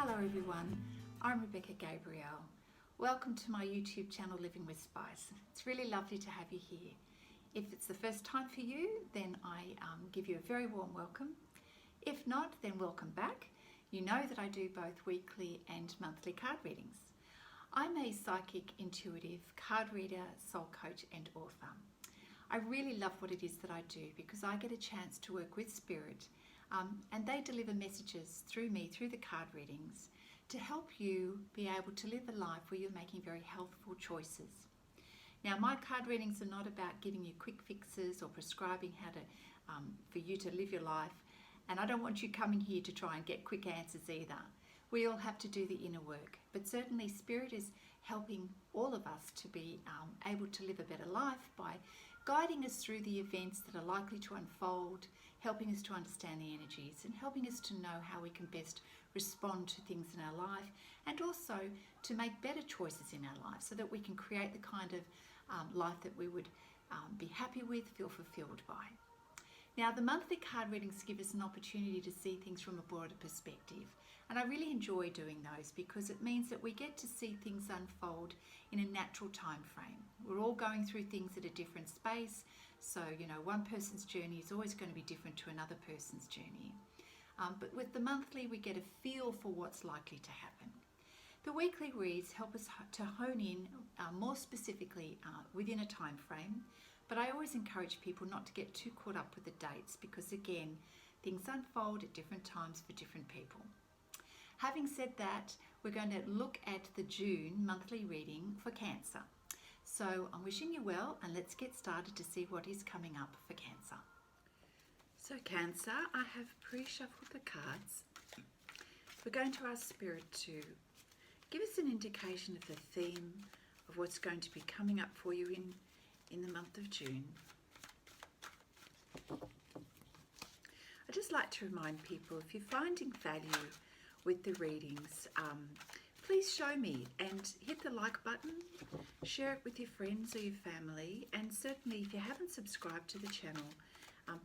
Hello everyone, I'm Rebecca Gabrielle. Welcome to my YouTube channel Living with Spice. It's really lovely to have you here. If it's the first time for you, then I give you a very warm welcome. If not, then welcome back. You know that I do both weekly and monthly card readings. I'm a psychic, intuitive, card reader, soul coach and author. I really love what it is that I do because I get a chance to work with spirit and they deliver messages through me, through the card readings, to help you be able to live a life where you're making very healthful choices. Now, my card readings are not about giving you quick fixes or prescribing how to, for you to live your life, and I don't want you coming here to try and get quick answers either. We all have to do the inner work, but certainly Spirit is helping all of us to be able to live a better life by guiding us through the events that are likely to unfold, helping us to understand the energies and helping us to know how we can best respond to things in our life, and also to make better choices in our life so that we can create the kind of life that we would be happy with, feel fulfilled by. Now, the monthly card readings give us an opportunity to see things from a broader perspective, and I really enjoy doing those because it means that we get to see things unfold in a natural time frame. We're all going through things at a different space, so one person's journey is always going to be different to another person's journey. But with the monthly, we get a feel for what's likely to happen. The weekly reads help us to hone in more specifically within a time frame, but I always encourage people not to get too caught up with the dates because, again, things unfold at different times for different people. Having said that, we're going to look at the June monthly reading for Cancer. So I'm wishing you well, and let's get started to see what is coming up for Cancer. So Cancer, I have pre-shuffled the cards. We're going to ask Spirit to give us an indication of the theme of what's going to be coming up for you in the month of June. I'd just like to remind people, if you're finding value with the readings, please show me and hit the like button, share it with your friends or your family, and certainly if you haven't subscribed to the channel,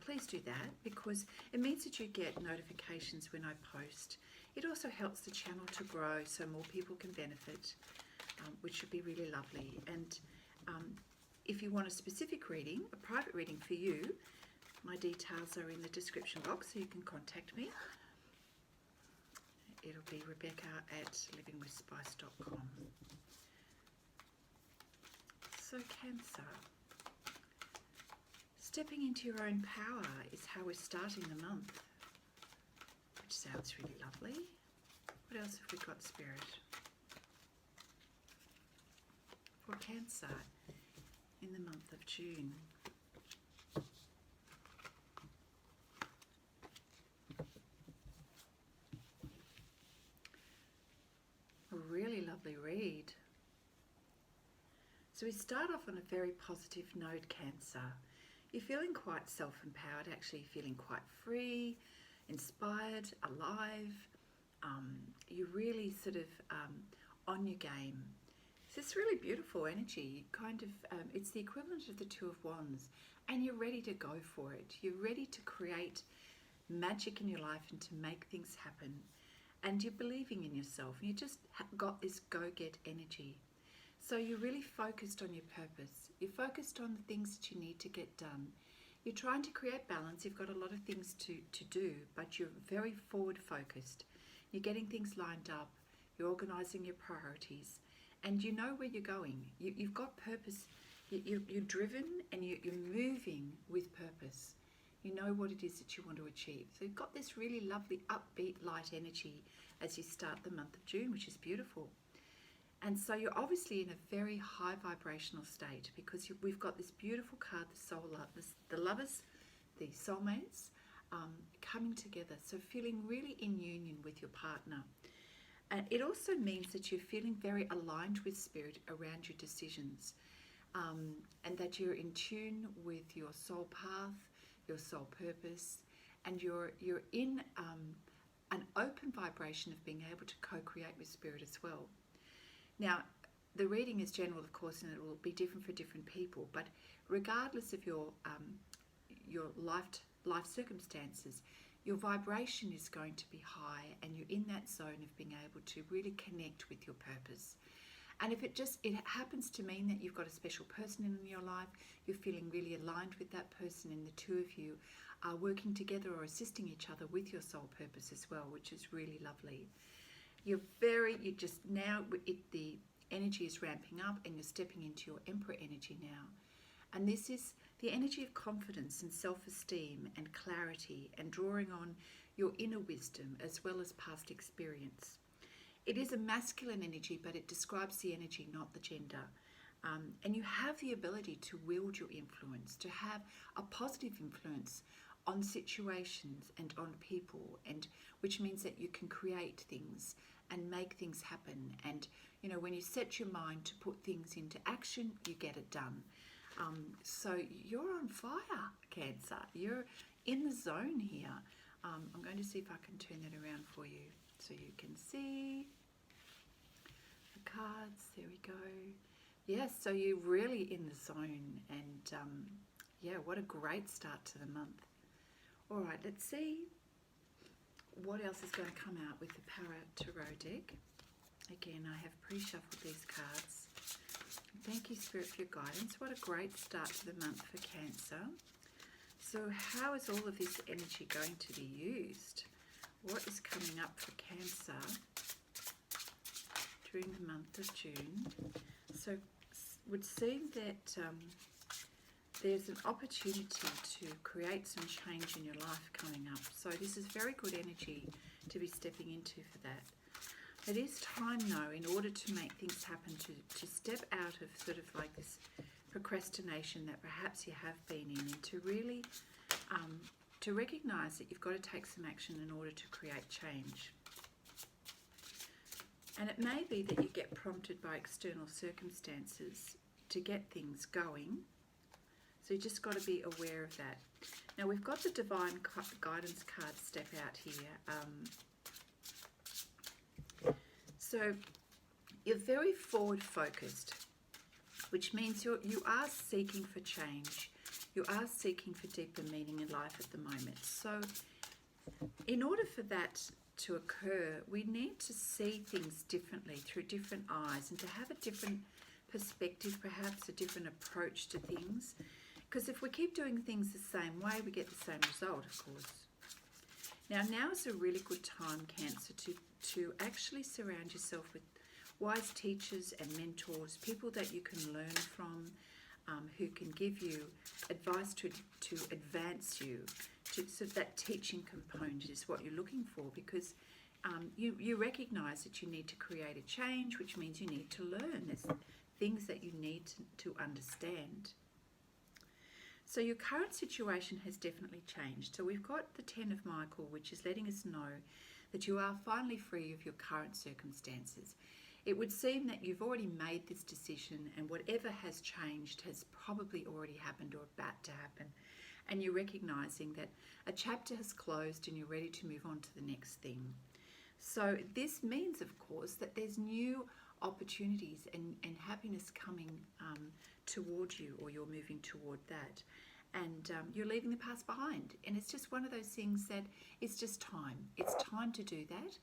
please do that because it means that you get notifications when I post. It also helps the channel to grow so more people can benefit, which would be really lovely. And if you want a specific reading, a private reading for you, my details are in the description box so you can contact me. It'll be rebecca@livingwithspice.com. So Cancer, stepping into your own power is how we're starting the month, which sounds really lovely. What else have we got, Spirit? For Cancer in the month of June. A really lovely read. So we start off on a very positive note, Cancer. You're feeling quite self-empowered, actually feeling quite free, inspired, alive. You're really sort of on your game. So it's really beautiful energy. Kind of, it's the equivalent of the Two of Wands, and you're ready to go for it. You're ready to create magic in your life and to make things happen. And you're believing in yourself. You just got this go-get energy. So you're really focused on your purpose. You're focused on the things that you need to get done. You're trying to create balance. You've got a lot of things to do, but you're very forward focused. You're getting things lined up. You're organising your priorities. And you know where you're going. You've got purpose. You're driven and you're moving with purpose. You know what it is that you want to achieve. So you've got this really lovely, upbeat, light energy as you start the month of June, which is beautiful. And so you're obviously in a very high vibrational state because we've got this beautiful card, the lovers, the soulmates, coming together. So feeling really in union with your partner. And it also means that you're feeling very aligned with Spirit around your decisions, and that you're in tune with your soul path, your soul purpose, and you're in an open vibration of being able to co-create with Spirit as well. Now, the reading is general, of course, and it will be different for different people, but regardless of your life circumstances, your vibration is going to be high, and you're in that zone of being able to really connect with your purpose. And if it happens to mean that you've got a special person in your life, you're feeling really aligned with that person, and the two of you are working together or assisting each other with your soul purpose as well, which is really lovely. The energy is ramping up, and you're stepping into your Emperor energy now. And this is the energy of confidence and self-esteem and clarity, and drawing on your inner wisdom as well as past experience. It is a masculine energy, but it describes the energy, not the gender. And you have the ability to wield your influence, to have a positive influence on situations and on people, and which means that you can create things and make things happen. And when you set your mind to put things into action, you get it done. So you're on fire, Cancer. You're in the zone here. I'm going to see if I can turn that around for you so you can see the cards. There we go. Yes, so you're really in the zone, and yeah, what a great start to the month. All right, let's see what else is going to come out with the Para Tarot deck. Again, I have pre-shuffled these cards. Thank you, Spirit, for your guidance. What a great start to the month for Cancer. So how is all of this energy going to be used? What is coming up for Cancer during the month of June? So it would seem that there's an opportunity to create some change in your life coming up. So this is very good energy to be stepping into for that. It is time, though, in order to make things happen, to step out of sort of like this procrastination that perhaps you have been in, and to really to recognise that you've got to take some action in order to create change. And it may be that you get prompted by external circumstances to get things going. So you just got to be aware of that. Now we've got the Divine Guidance card step out here. So you're very forward focused, which means you are seeking for change. You are seeking for deeper meaning in life at the moment. So in order for that to occur, we need to see things differently, through different eyes, and to have a different perspective, perhaps a different approach to things. Because if we keep doing things the same way, we get the same result, of course. Now is a really good time, Cancer, to actually surround yourself with wise teachers and mentors, people that you can learn from, who can give you advice to advance you. So that teaching component is what you're looking for, because you recognise that you need to create a change, which means you need to learn. There's things that you need to understand. So your current situation has definitely changed. So we've got the Ten of Michael, which is letting us know that you are finally free of your current circumstances. It would seem that you've already made this decision, and whatever has changed has probably already happened or about to happen. And you're recognising that a chapter has closed and you're ready to move on to the next thing. So this means, of course, that there's new opportunities and happiness coming towards you, or you're moving toward that. And you're leaving the past behind. And it's just one of those things that it's just time. It's time to do that.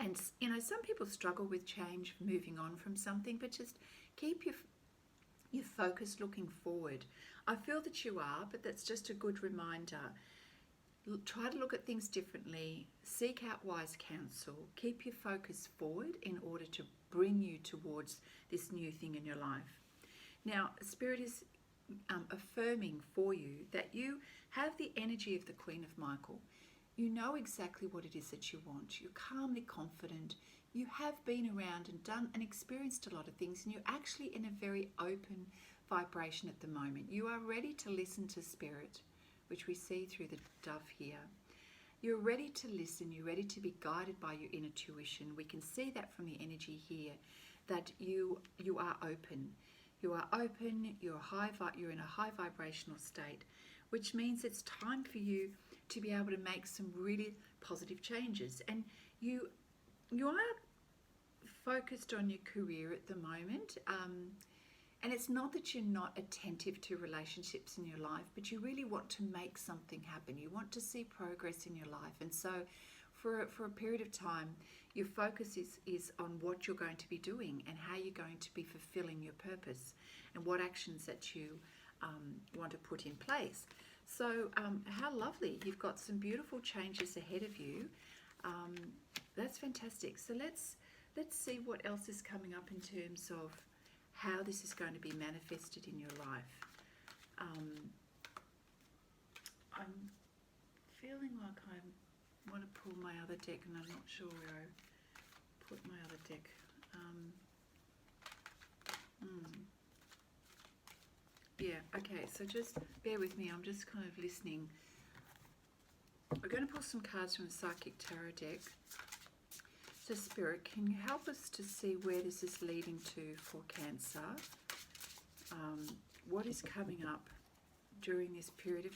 And, some people struggle with change, moving on from something, but just keep your focus looking forward. I feel that you are, but that's just a good reminder. Try to look at things differently, seek out wise counsel, keep your focus forward in order to bring you towards this new thing in your life. Now, Spirit is affirming for you that you have the energy of the Queen of Michael. You know exactly what it is that you want. You're calmly confident. You have been around and done and experienced a lot of things, and you're actually in a very open vibration at the moment. You are ready to listen to Spirit, which we see through the dove here. You're ready to listen. You're ready to be guided by your inner tuition. We can see that from the energy here, that you are open. You are open. You're in a high vibrational state, which means it's time for you to be able to make some really positive changes. And you are focused on your career at the moment. And it's not that you're not attentive to relationships in your life, but you really want to make something happen. You want to see progress in your life. And so for a period of time, your focus is on what you're going to be doing and how you're going to be fulfilling your purpose and what actions that you want to put in place. So how lovely. You've got some beautiful changes ahead of you. That's fantastic. So let's see what else is coming up in terms of how this is going to be manifested in your life. I'm feeling like I want to pull my other deck and I'm not sure where I put my other deck. Yeah, okay, so just bear with me. I'm just kind of listening. We're going to pull some cards from the Psychic Tarot deck. So Spirit, can you help us to see where this is leading to for Cancer? What is coming up during this period of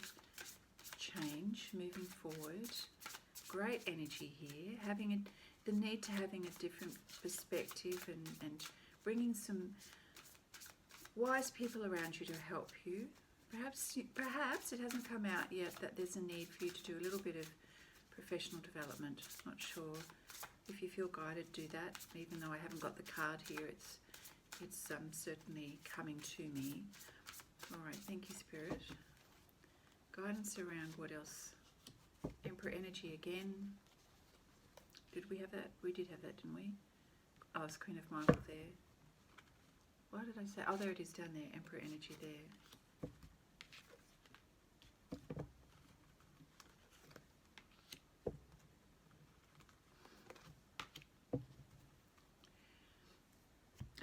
change, moving forward? Great energy here, the need to having a different perspective and bringing some wise people around you to help you. Perhaps it hasn't come out yet that there's a need for you to do a little bit of professional development. Not sure. If you feel guided, do that. Even though I haven't got the card here, it's certainly coming to me. All right, thank you, Spirit. Guidance around what else? Emperor energy again. Did we have that? We did have that, didn't we? Oh, it's Queen of Michael there. What did I say? Oh, there it is down there. Emperor energy there.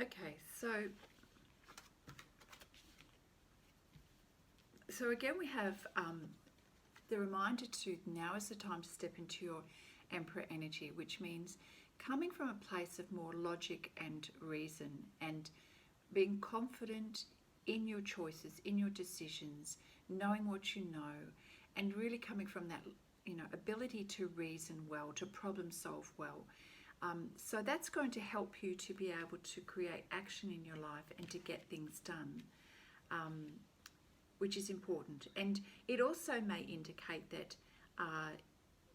Okay, so again we have the reminder to now is the time to step into your Emperor energy, which means coming from a place of more logic and reason and being confident in your choices, in your decisions, knowing what you know, and really coming from that, ability to reason well, to problem solve well. So that's going to help you to be able to create action in your life and to get things done, which is important. And it also may indicate that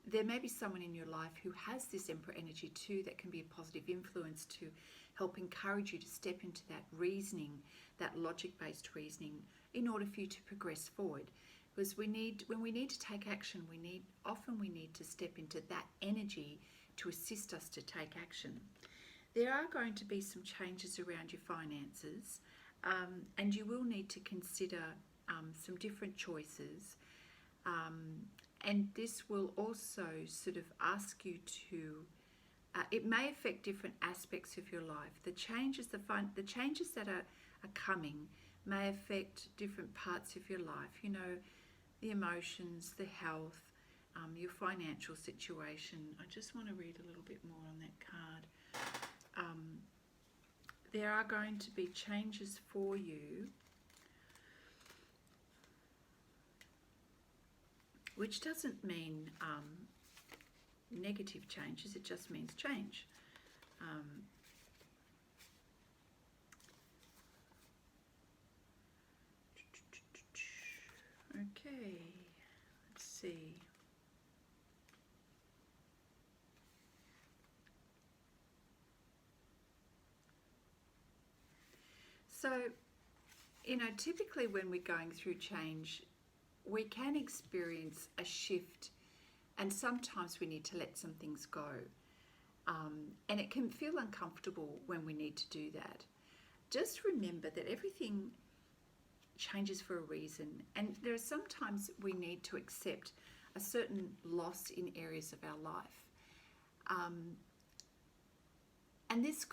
there may be someone in your life who has this Emperor energy too that can be a positive influence to help encourage you to step into that reasoning, that logic-based reasoning, in order for you to progress forward. Because when we need to take action, often we need to step into that energy to assist us to take action. There are going to be some changes around your finances, and you will need to consider some different choices, and this will also sort of ask you to it may affect different aspects of your life. The changes that are coming may affect different parts of your life, the emotions, the health, your financial situation. I just want to read a little bit more on that card. There are going to be changes for you, which doesn't mean negative changes, it just means change. Okay, let's see. So, typically when we're going through change, we can experience a shift, and sometimes we need to let some things go. And it can feel uncomfortable when we need to do that. Just remember that everything changes for a reason, and there are sometimes we need to accept a certain loss in areas of our life. And this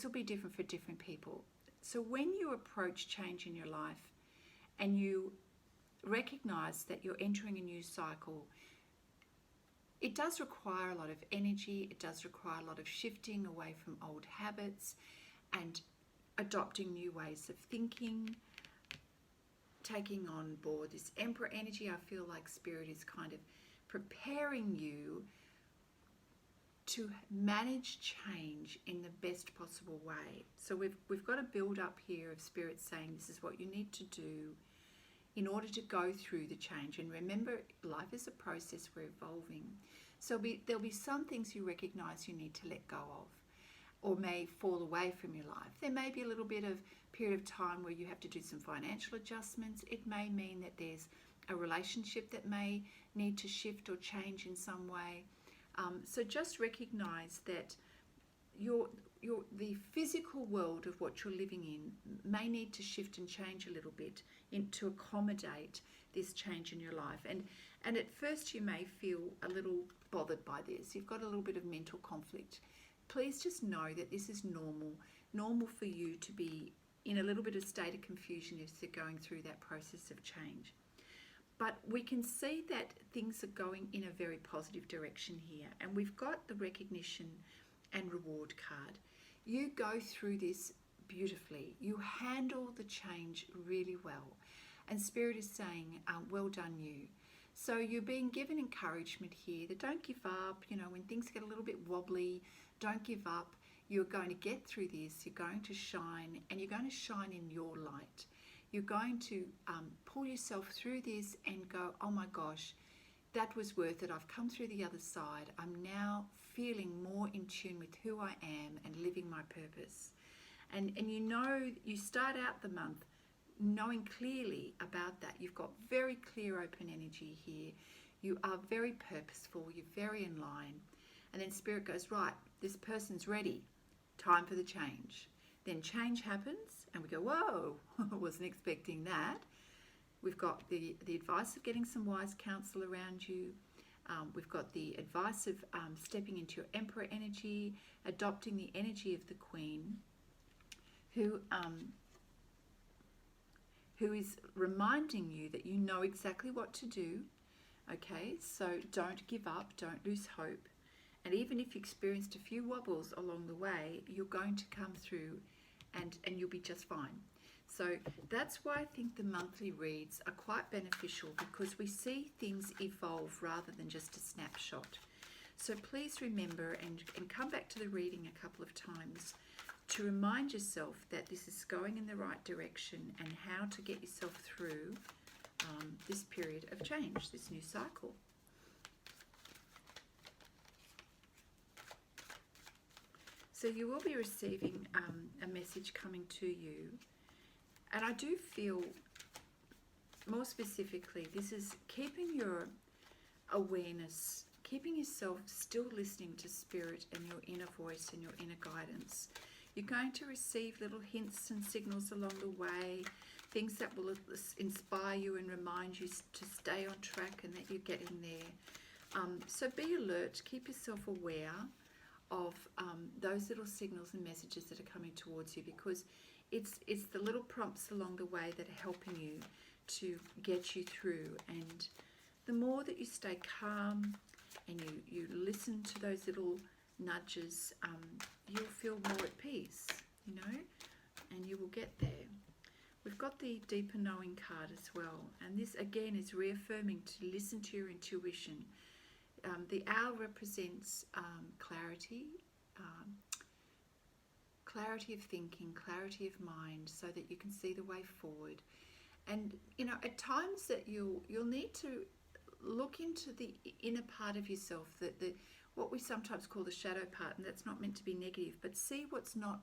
will be different for different people. So when you approach change in your life and you recognize that you're entering a new cycle, it does require a lot of energy, it does require a lot of shifting away from old habits and adopting new ways of thinking, taking on board this Emperor energy. I feel like Spirit is kind of preparing you to manage change in the best possible way. So we've got a build up here of Spirit saying this is what you need to do in order to go through the change. And remember, life is a process, we're evolving. So there'll be some things you recognize you need to let go of or may fall away from your life. There may be a little bit of period of time where you have to do some financial adjustments. It may mean that there's a relationship that may need to shift or change in some way. So just recognize that the physical world of what you're living in may need to shift and change a little bit to accommodate this change in your life. And at first you may feel a little bothered by this. You've got a little bit of mental conflict. Please just know that this is normal for you to be in a little bit of state of confusion as you're going through that process of change. But we can see that things are going in a very positive direction here. And we've got the recognition and reward card. You go through this beautifully. You handle the change really well. And Spirit is saying, well done you. So you're being given encouragement here that don't give up. You know, when things get a little bit wobbly, don't give up. You're going to get through this. You're going to shine, and you're going to shine in your light. You're going to pull yourself through this and go, oh my gosh, that was worth it. I've come through the other side. I'm now feeling more in tune with who I am and living my purpose. And you know, you start out the month knowing clearly about that. You've got very clear open energy here. You are very purposeful. You're very in line. And then Spirit goes, right, this person's ready. Time for the change. Then change happens and we go, whoa, I wasn't expecting that. We've got the advice of getting some wise counsel around you. We've got the advice of stepping into your Emperor energy, adopting the energy of the Queen, who is reminding you that you know exactly what to do. Okay, so don't give up, don't lose hope. And even if you experienced a few wobbles along the way, you're going to come through and you'll be just fine. So that's why I think the monthly reads are quite beneficial, because we see things evolve rather than just a snapshot. So please remember and come back to the reading a couple of times to remind yourself that this is going in the right direction and how to get yourself through this period of change, this new cycle. So you will be receiving a message coming to you. And I do feel, more specifically, this is keeping your awareness, keeping yourself still listening to Spirit and your inner voice and your inner guidance. You're going to receive little hints and signals along the way, things that will inspire you and remind you to stay on track and that you're getting there. So be alert, keep yourself aware of those little signals and messages that are coming towards you, because it's the little prompts along the way that are helping you to get you through. And the more that you stay calm and you listen to those little nudges, you'll feel more at peace, you know, and you will get there. We've got the deeper knowing card as well, and this again is reaffirming to listen to your intuition. The owl represents clarity, clarity of thinking, clarity of mind, so that you can see the way forward. And you know, at times that you'll need to look into the inner part of yourself, that what we sometimes call the shadow part, and that's not meant to be negative, but see what's not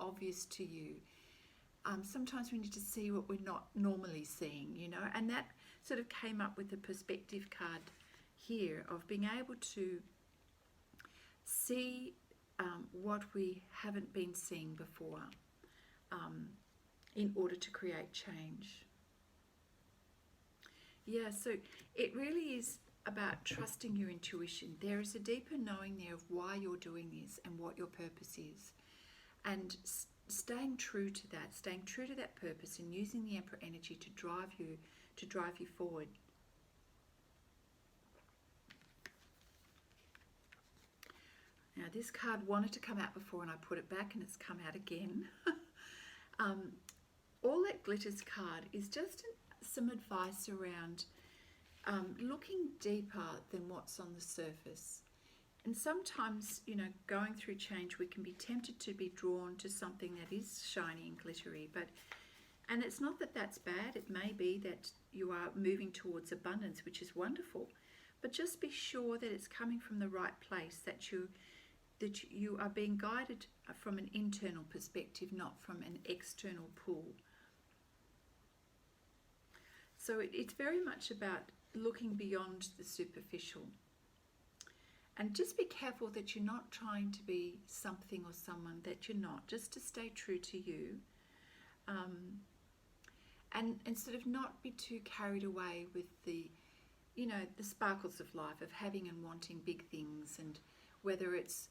obvious to you. Sometimes we need to see what we're not normally seeing, you know, and that sort of came up with the perspective card here of being able to see what we haven't been seeing before in order to create change. Yeah, so it really is about trusting your intuition. There is a deeper knowing there of why you're doing this and what your purpose is, and staying true to that purpose, and using the Emperor energy to drive you forward. Now this card wanted to come out before and I put it back, and it's come out again. All That Glitters card is just some advice around looking deeper than what's on the surface, And sometimes, you know, going through change, we can be tempted to be drawn to something that is shiny and glittery. And it's not that that's bad. It may be that you are moving towards abundance, which is wonderful. But just be sure that it's coming from the right place, that you are being guided from an internal perspective, not from an external pull. So it's very much about looking beyond the superficial. And just be careful that you're not trying to be something or someone that you're not, just to stay true to you. And sort of not be too carried away with the sparkles of life, of having and wanting big things, and whether it's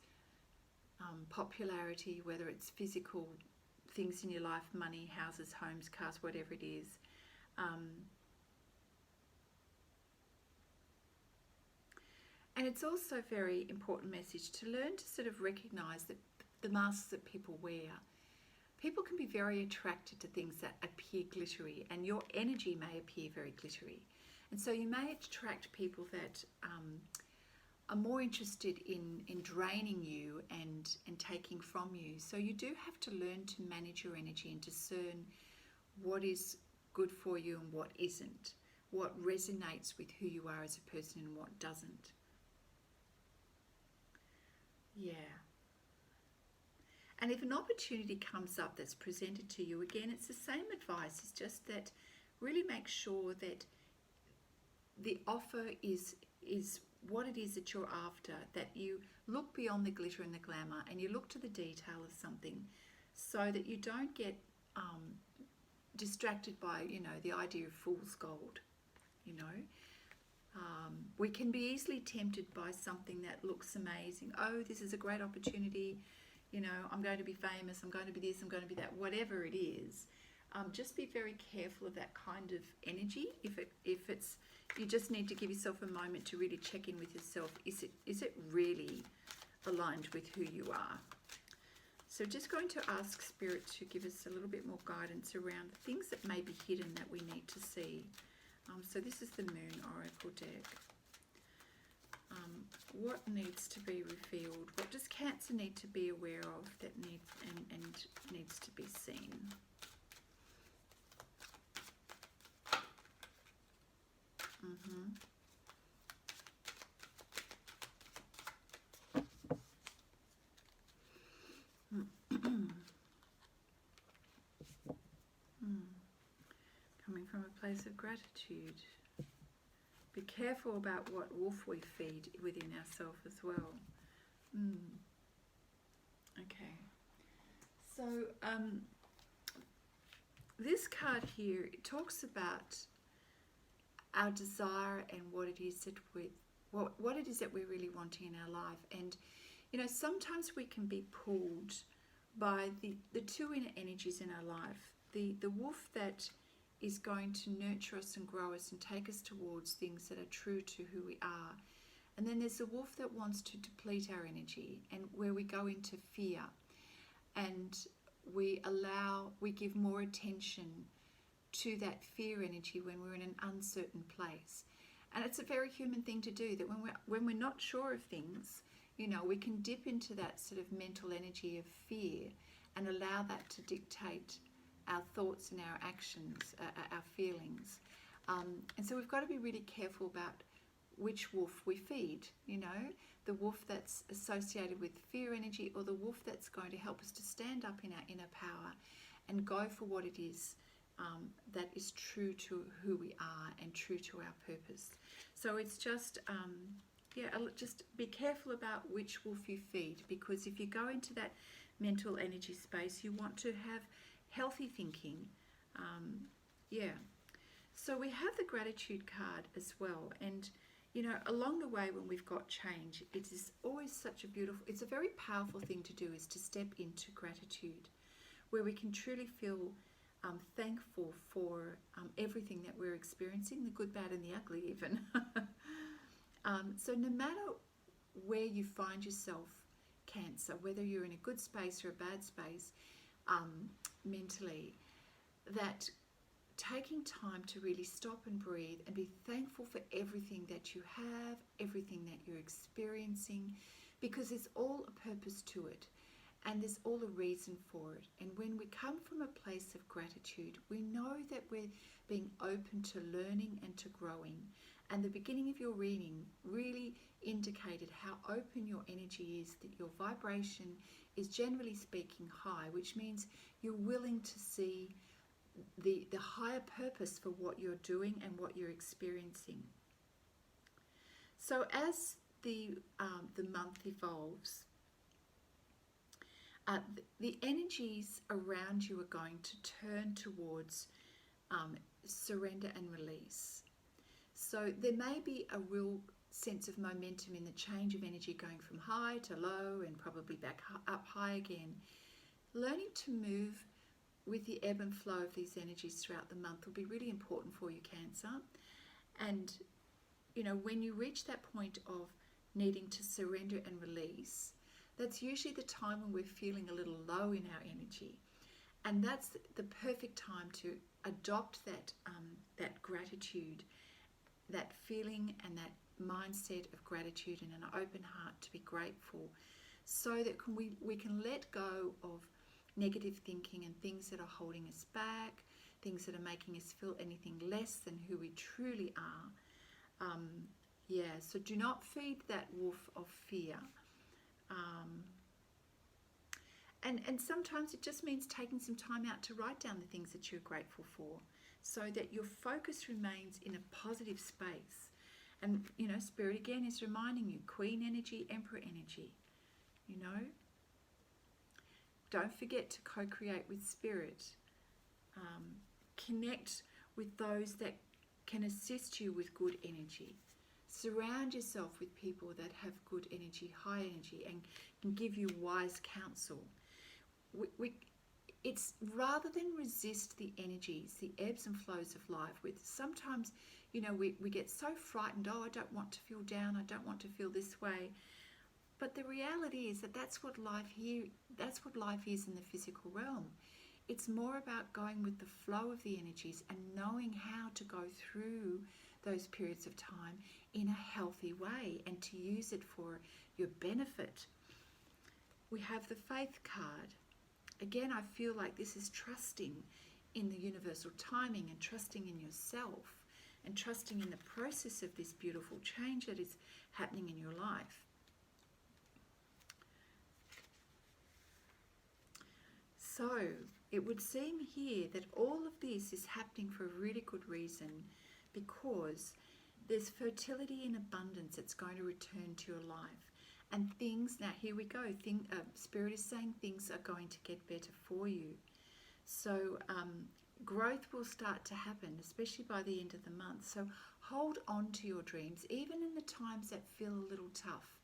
popularity, whether it's physical things in your life, money, houses, homes, cars, whatever it is. And it's also a very important message to learn to sort of recognise that the masks that people wear, people can be very attracted to things that appear glittery, and your energy may appear very glittery. And so you may attract people that are more interested in draining you and taking from you. So you do have to learn to manage your energy and discern what is good for you and what isn't, what resonates with who you are as a person and what doesn't. Yeah. And if an opportunity comes up that's presented to you, again, it's the same advice. It's just that really make sure that the offer is what it is that you're after, that you look beyond the glitter and the glamour and you look to the detail of something, so that you don't get distracted by, the idea of fool's gold. We can be easily tempted by something that looks amazing. Oh, this is a great opportunity. I'm going to be famous. I'm going to be this. I'm going to be that. Whatever it is, just be very careful of that kind of energy. If it's, you just need to give yourself a moment to really check in with yourself. Is it really aligned with who you are? So just going to ask Spirit to give us a little bit more guidance around the things that may be hidden that we need to see. So this is the Moon Oracle deck. What needs to be revealed? What does Cancer need to be aware of that needs to be seen? Coming from a place of gratitude. Be careful about what wolf we feed within ourselves as well. Okay. So this card here, it talks about our desire and what it is that we're really wanting in our life. And sometimes we can be pulled by the two inner energies in our life. The wolf that is going to nurture us and grow us and take us towards things that are true to who we are. And then there's the wolf that wants to deplete our energy, and where we go into fear and we give more attention to that fear energy when we're in an uncertain place. And it's a very human thing to do, that when we're not sure of things, we can dip into that sort of mental energy of fear and allow that to dictate our thoughts and our actions, our feelings. And so we've got to be really careful about which wolf we feed, the wolf that's associated with fear energy, or the wolf that's going to help us to stand up in our inner power and go for what it is that is true to who we are and true to our purpose. So it's just, just be careful about which wolf you feed, because if you go into that mental energy space, you want to have healthy thinking. So we have the gratitude card as well, and along the way when we've got change, it is always it's a very powerful thing to do, is to step into gratitude, where we can truly feel thankful for everything that we're experiencing, the good, bad and the ugly even. So no matter where you find yourself, Cancer, whether you're in a good space or a bad space, mentally, that taking time to really stop and breathe and be thankful for everything that you have, everything that you're experiencing, because there's all a purpose to it, and there's all a reason for it. And when we come from a place of gratitude, we know that we're being open to learning and to growing. And the beginning of your reading really indicated how open your energy is, that your vibration is generally speaking high, which means you're willing to see the higher purpose for what you're doing and what you're experiencing. So as the month evolves, the energies around you are going to turn towards surrender and release. So there may be a real sense of momentum in the change of energy, going from high to low and probably back up high again. Learning to move with the ebb and flow of these energies throughout the month will be really important for you, Cancer. And you know, when you reach that point of needing to surrender and release, that's usually the time when we're feeling a little low in our energy. And that's the perfect time to adopt that gratitude, that feeling and that mindset of gratitude and an open heart to be grateful, so that we can let go of negative thinking and things that are holding us back, things that are making us feel anything less than who we truly are. So do not feed that wolf of fear. And sometimes it just means taking some time out to write down the things that you're grateful for, so that your focus remains in a positive space. And, you know, Spirit again is reminding you, Queen energy, Emperor energy, you know. Don't forget to co-create with Spirit. Connect with those that can assist you with good energy. Surround yourself with people that have good energy, high energy, and can give you wise counsel. It's rather than resist the energies, the ebbs and flows of life. Sometimes, you know, we get so frightened. Oh, I don't want to feel down. I don't want to feel this way. But the reality is that that's what life is in the physical realm. It's more about going with the flow of the energies and knowing how to go through those periods of time in a healthy way and to use it for your benefit. We have the Faith card. Again, I feel like this is trusting in the universal timing and trusting in yourself and trusting in the process of this beautiful change that is happening in your life. So it would seem here that all of this is happening for a really good reason, because there's fertility and abundance that's going to return to your life. And things, now here we go, Spirit is saying things are going to get better for you. So growth will start to happen, especially by the end of the month. So hold on to your dreams, even in the times that feel a little tough.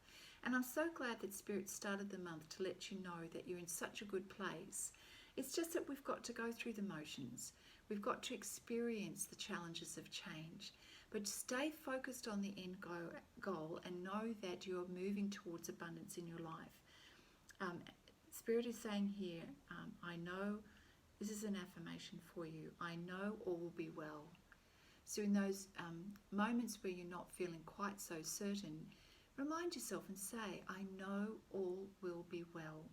And I'm so glad that Spirit started the month to let you know that you're in such a good place. It's just that we've got to go through the motions. We've got to experience the challenges of change. But stay focused on the end goal and know that you're moving towards abundance in your life. Spirit is saying here, I know, this is an affirmation for you, I know all will be well. So in those moments where you're not feeling quite so certain, remind yourself and say, I know all will be well.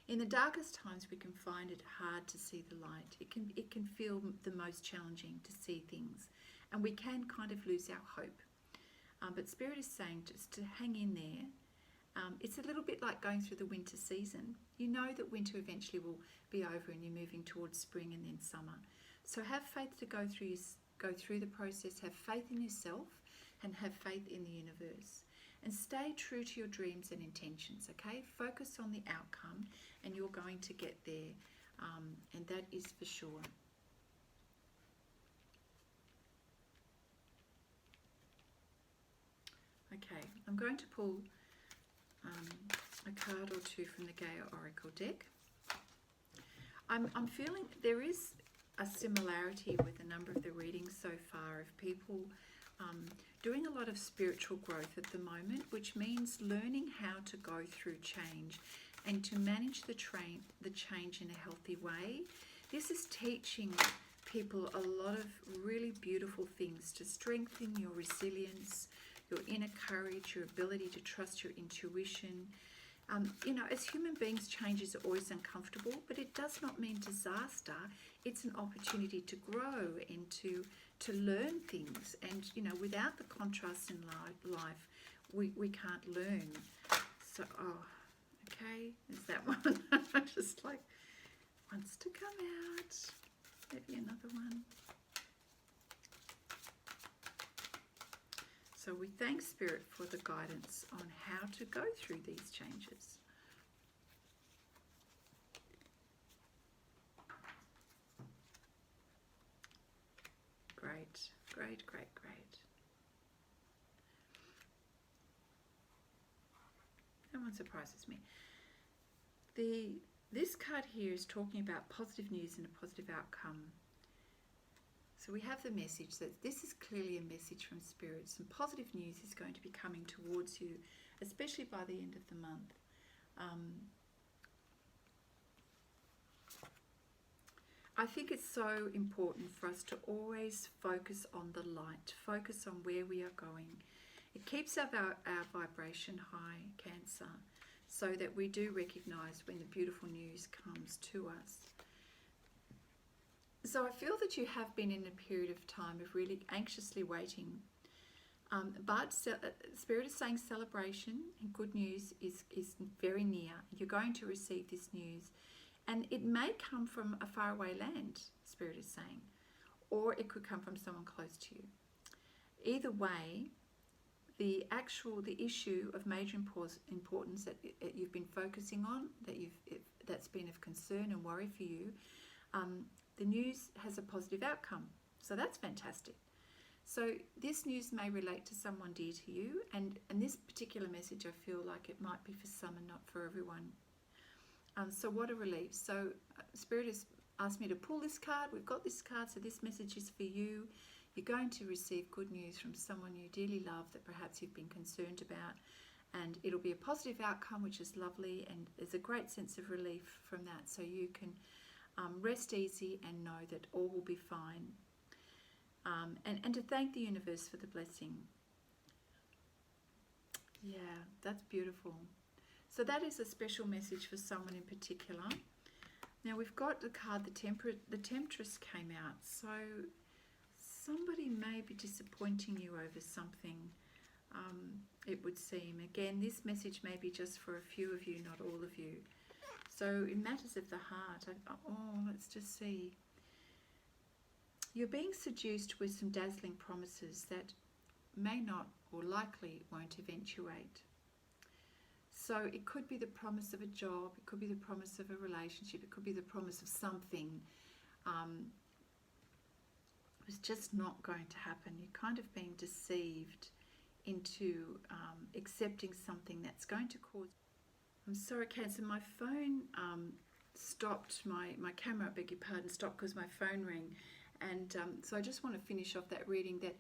In the darkest times, we can find it hard to see the light. It can feel the most challenging to see things, and we can kind of lose our hope. But Spirit is saying just to hang in there. It's a little bit like going through the winter season. You know that winter eventually will be over and you're moving towards spring and then summer. So have faith to go through the process. Have faith in yourself and have faith in the universe. And stay true to your dreams and intentions, okay? Focus on the outcome and you're going to get there, and that is for sure. Okay, I'm going to pull a card or two from the Gaia Oracle deck. I'm feeling there is a similarity with a number of the readings so far of people doing a lot of spiritual growth at the moment, which means learning how to go through change and to manage the change in a healthy way. This is teaching people a lot of really beautiful things to strengthen your resilience, your inner courage, your ability to trust your intuition. As human beings, change is always uncomfortable, but it does not mean disaster. It's an opportunity to grow and to learn things. And, without the contrast in life, we can't learn. So, okay, there's that one. Just like, wants to come out. Maybe another one. So we thank Spirit for the guidance on how to go through these changes. Great, great, great, great. That one surprises me. This card here is talking about positive news and a positive outcome. So we have the message that this is clearly a message from Spirit. Some positive news is going to be coming towards you, especially by the end of the month. I think it's so important for us to always focus on the light, focus on where we are going. It keeps up our vibration high, Cancer, so that we do recognize when the beautiful news comes to us. So I feel that you have been in a period of time of really anxiously waiting. But Spirit is saying celebration and good news is very near. You're going to receive this news. And it may come from a faraway land, Spirit is saying. Or it could come from someone close to you. Either way, the issue of major importance that you've been focusing on, that's been of concern and worry for you, the news has a positive outcome. So that's fantastic. So this news may relate to someone dear to you, and this particular message, I feel like it might be for some and not for everyone. So what a relief. So Spirit has asked me to pull this card. We've got this card, so this message is for you. You're going to receive good news from someone you dearly love that perhaps you've been concerned about, and it'll be a positive outcome, which is lovely, and there's a great sense of relief from that, so you can rest easy and know that all will be fine, and to thank the universe for the blessing. Yeah, that's beautiful. So that is a special message for someone in particular. Now we've got the card, the Temptress came out. So somebody may be disappointing you over something, it would seem. Again, this message may be just for a few of you, not all of you. So in matters of the heart, let's just see. You're being seduced with some dazzling promises that may not or likely won't eventuate. So it could be the promise of a job, it could be the promise of a relationship, it could be the promise of something. It was just not going to happen. You're kind of being deceived into accepting something that's going to cause... I'm sorry, Cancer, my phone stopped, my camera, I beg your pardon, stopped because my phone rang. And so I just want to finish off that reading that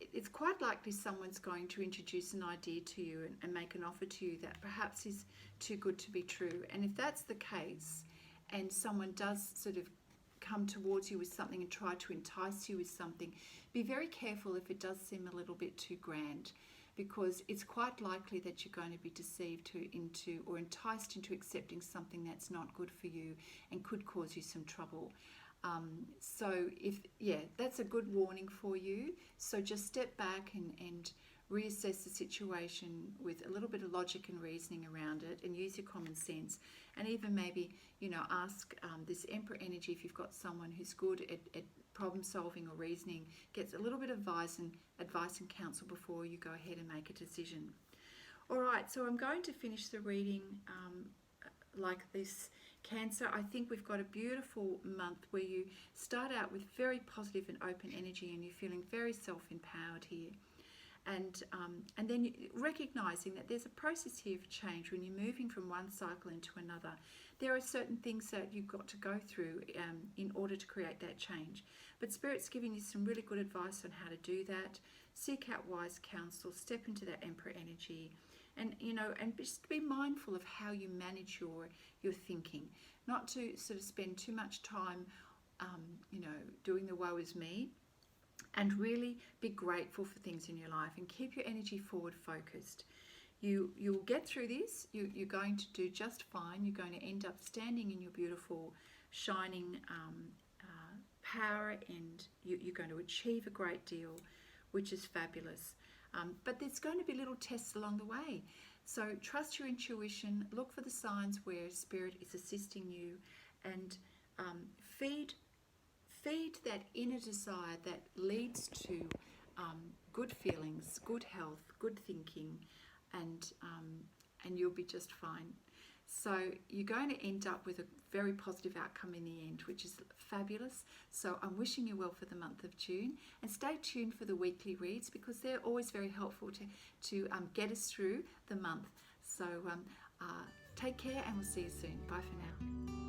it's quite likely someone's going to introduce an idea to you and make an offer to you that perhaps is too good to be true. And if that's the case, and someone does sort of come towards you with something and try to entice you with something, be very careful if it does seem a little bit too grand, because it's quite likely that you're going to be deceived into or enticed into accepting something that's not good for you and could cause you some trouble. So that's a good warning for you. So just step back and reassess the situation with a little bit of logic and reasoning around it, and use your common sense, and even maybe ask this Emperor energy, if you've got someone who's good at problem solving or reasoning, gets a little bit of advice and counsel before you go ahead and make a decision. All right, so I'm going to finish the reading like this. Cancer, I think we've got a beautiful month where you start out with very positive and open energy, and you're feeling very self-empowered here. And then recognizing that there's a process here of change. When you're moving from one cycle into another, there are certain things that you've got to go through in order to create that change. But Spirit's giving you some really good advice on how to do that. Seek out wise counsel, step into that Emperor energy, and just be mindful of how you manage your thinking. Not to sort of spend too much time doing the woe is me, and really be grateful for things in your life and keep your energy forward focused. You'll get through this. You're going to do just fine. You're going to end up standing in your beautiful, shining power, and you're going to achieve a great deal, which is fabulous. But there's going to be little tests along the way. So trust your intuition, look for the signs where Spirit is assisting you, and feed that inner desire that leads to good feelings, good health, good thinking, and you'll be just fine. So you're going to end up with a very positive outcome in the end, which is fabulous. So I'm wishing you well for the month of June, and stay tuned for the weekly reads, because they're always very helpful to get us through the month. So take care, and we'll see you soon. Bye for now.